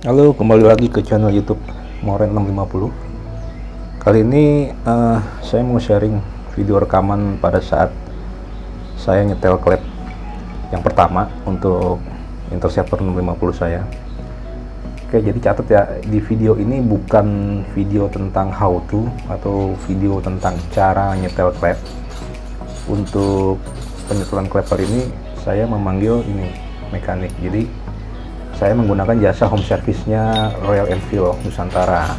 Halo, kembali lagi ke channel YouTube Moren 650. Kali ini saya mau sharing video rekaman pada saat saya nyetel klep yang pertama untuk Interceptor 650 saya. Oke, jadi catat ya, di video ini bukan video tentang how to atau video tentang cara nyetel klep. Untuk penyetelan klep ini saya memanggil ini mekanik. Jadi saya menggunakan jasa home service-nya Royal Enfield Nusantara.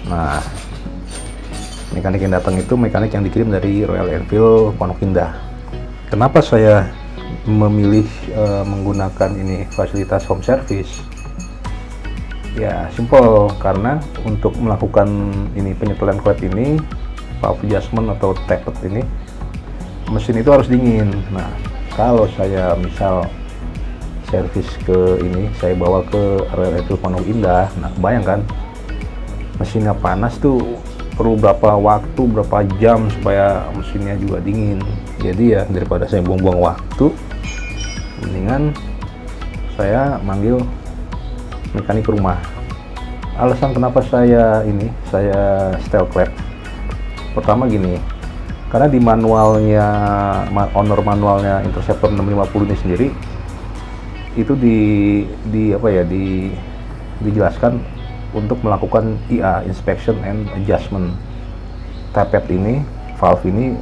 Nah, mekanik yang datang itu mekanik yang dikirim dari Royal Enfield Pondok Indah. Kenapa saya memilih menggunakan ini fasilitas home service? Ya, simple, karena untuk melakukan ini penyetelan klep ini, valve adjustment atau tappet ini, mesin itu harus dingin. Nah, kalau saya misal servis ke ini, saya bawa ke Royal Enfield Pondok Indah, nah bayangkan mesinnya panas tuh perlu berapa waktu, berapa jam supaya mesinnya juga dingin. Jadi ya daripada saya buang-buang waktu, mendingan saya manggil mekanik rumah. Alasan kenapa saya setel klep, pertama gini, karena di manualnya, owner manualnya Interceptor 650 ini sendiri itu dijelaskan untuk melakukan IA, inspection and adjustment tappet ini, valve ini.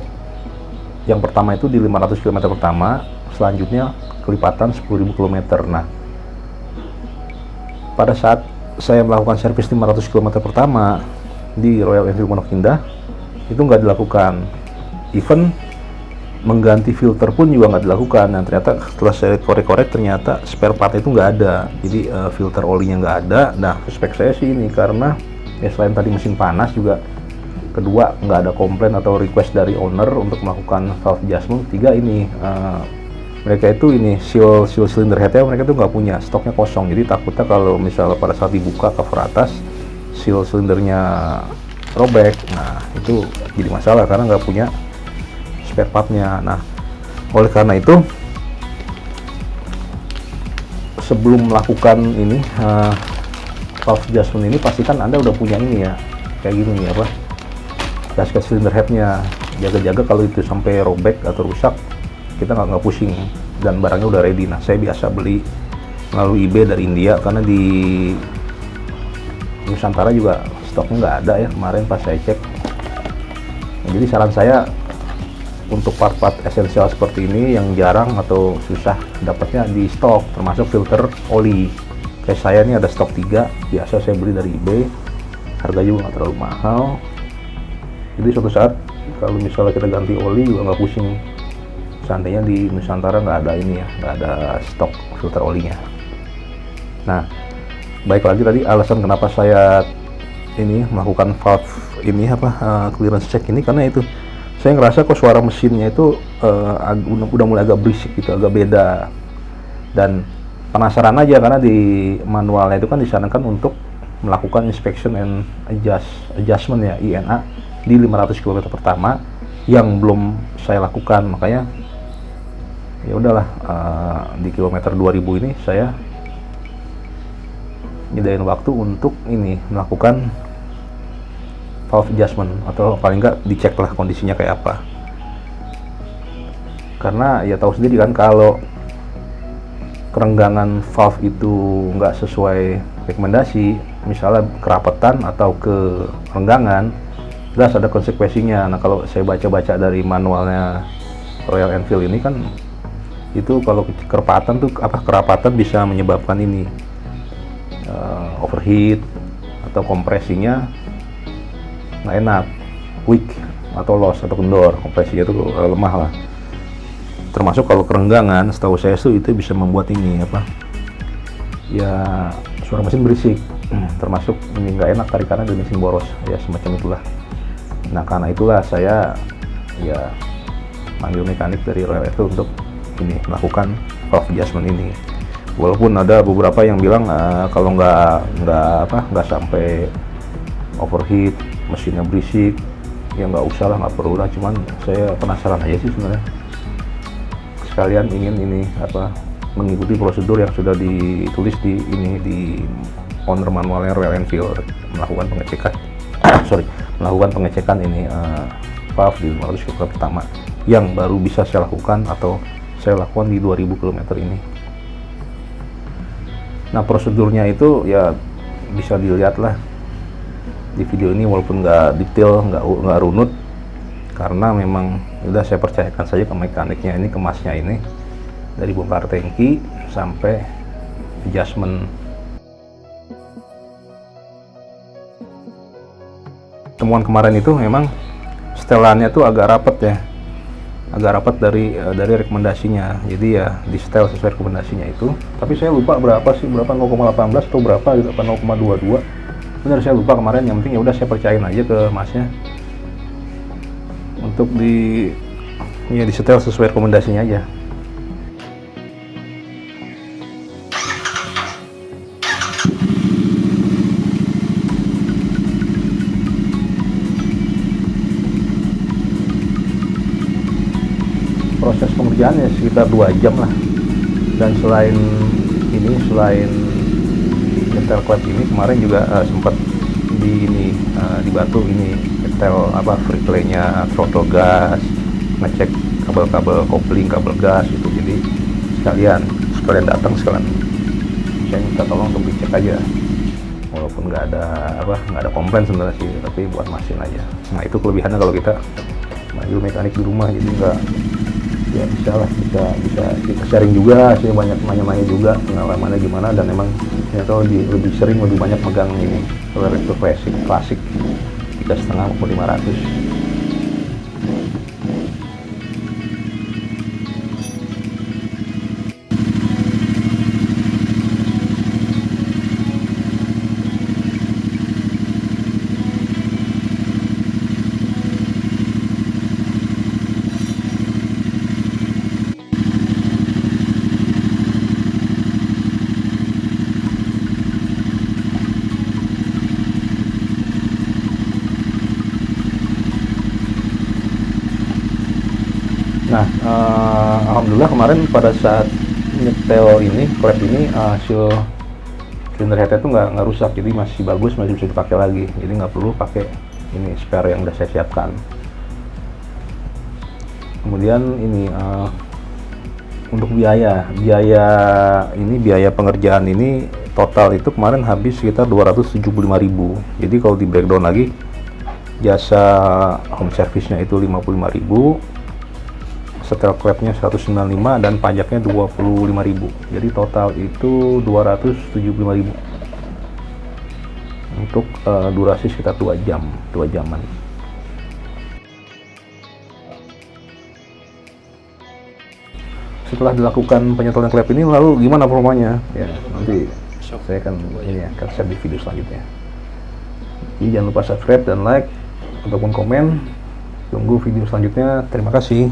Yang pertama itu di 500 km pertama, selanjutnya kelipatan 10.000 km. Nah, pada saat saya melakukan servis 500 km pertama di Royal Enfield Pondok Indah, itu nggak dilakukan. Even mengganti filter pun juga nggak dilakukan. Dan ternyata setelah saya korek-korek, ternyata spare part itu nggak ada. Jadi filter olinya nggak ada. Nah, suspek saya sih ini karena ya selain tadi mesin panas, juga kedua nggak ada komplain atau request dari owner untuk melakukan valve adjustment. Tiga ini mereka itu ini seal cylinder headnya mereka tuh nggak punya, stoknya kosong. Jadi takutnya kalau misalnya pada saat dibuka cover atas seal cylindernya robek, nah itu jadi masalah karena nggak punya spare partnya. Nah, oleh karena itu sebelum melakukan ini valve adjustment ini, pastikan Anda udah punya ini ya, kayak gini nih, gasket cylinder headnya. Jaga-jaga kalau itu sampai robek atau rusak, kita nggak pusing dan barangnya udah ready. Nah, saya biasa beli melalui eBay dari India karena di Nusantara juga stoknya nggak ada ya kemarin pas saya cek. Nah, jadi saran saya untuk part-part esensial seperti ini yang jarang atau susah dapatnya di stok, termasuk filter oli. Kayak saya ini ada stok 3, biasa saya beli dari eBay, harga juga nggak terlalu mahal. Jadi suatu saat kalau misalnya kita ganti oli juga nggak pusing. Seandainya di Nusantara nggak ada ini ya, nggak ada stok filter olinya. Nah, baik lagi tadi alasan kenapa saya ini melakukan valve ini clearance check ini, karena itu saya ngerasa kok suara mesinnya itu udah mulai agak berisik gitu, agak beda. Dan penasaran aja karena di manualnya itu kan disarankan untuk melakukan inspection and adjustment ya, INA, di 500 km pertama, yang belum saya lakukan. Makanya ya udahlah, di kilometer 2000 ini saya nyedain waktu untuk ini melakukan valve adjustment, atau paling nggak dicek lah kondisinya kayak apa. Karena ya tahu sendiri kan, kalau kerenggangan valve itu nggak sesuai rekomendasi, misalnya kerapatan atau kerenggangan, jelas ada konsekuensinya. Nah, kalau saya baca-baca dari manualnya Royal Enfield ini kan, itu kalau kerapatan bisa menyebabkan ini overheat atau kompresinya nggak enak, weak atau loss atau kendor, kompresinya itu lemah lah. Termasuk kalau kerenggangan, setahu saya itu bisa membuat ini ya suara mesin berisik, termasuk ini nggak enak, tarikannya dari mesin boros ya, semacam itulah. Nah, karena itulah saya ya manggil mekanik dari Royal Enfield untuk ini melakukan valve adjustment ini. Walaupun ada beberapa yang bilang kalau nggak sampai overheat, mesinnya berisik, ya nggak usah lah, nggak perlu lah. Cuman saya penasaran aja sih sebenarnya, sekalian ingin ini mengikuti prosedur yang sudah ditulis di owner manualnya Royal Enfield, melakukan pengecekan melakukan pengecekan valve di 500 km pertama yang baru bisa saya lakukan atau saya lakukan di 2000 km ini. Nah, prosedurnya itu ya bisa dilihat lah di video ini, walaupun nggak detail, nggak runut, karena memang udah saya percayakan saja ke mekaniknya ini, ke masnya ini, dari bongkar tangki sampai adjustment. Temuan kemarin itu memang setelannya tuh agak rapat ya, agak rapat dari rekomendasinya, jadi ya di setel sesuai rekomendasinya itu. Tapi saya lupa berapa 0,18 atau berapa gitu, apa 0,22, benar saya lupa kemarin. Yang penting ya udah saya percayain aja ke masnya untuk di setel sesuai rekomendasinya aja. Proses pengerjaan ya sekitar 2 jam lah. Dan selain nyetel klep ini, kemarin juga sempat dibantu nyetel free play-nya throttle gas, ngecek kabel-kabel kopling, kabel gas gitu. Jadi sekalian datang sekalian saya minta tolong untuk dicek aja, walaupun nggak ada komplain sebenarnya sih, tapi buat mesin aja. Nah, itu kelebihannya kalau kita manggil mekanik di rumah, jadi nggak, ya bisa kita sharing juga sih, banyak nanya juga pengalamannya gimana. Dan emang ternyata lebih sering, lebih banyak megang ini Recto klasik 3,5 maupun 500. Nah, alhamdulillah kemarin pada saat nyetel klep ini, hasil cylinder headnya tuh nggak rusak, jadi masih bagus, masih bisa dipakai lagi. Jadi nggak perlu pakai spare yang udah saya siapkan. Kemudian untuk biaya pengerjaan ini total itu kemarin habis sekitar 275.000. Jadi kalau di breakdown lagi, jasa home service-nya itu 55.000, setel klepnya 195, dan pajaknya 25.000. Jadi total itu 275.000 untuk durasi sekitar 2 jaman. Setelah dilakukan penyetelan klep ini, lalu gimana performanya? Ya, nanti saya akan share di video selanjutnya. Jadi jangan lupa subscribe dan like ataupun komen. Tunggu video selanjutnya. Terima kasih.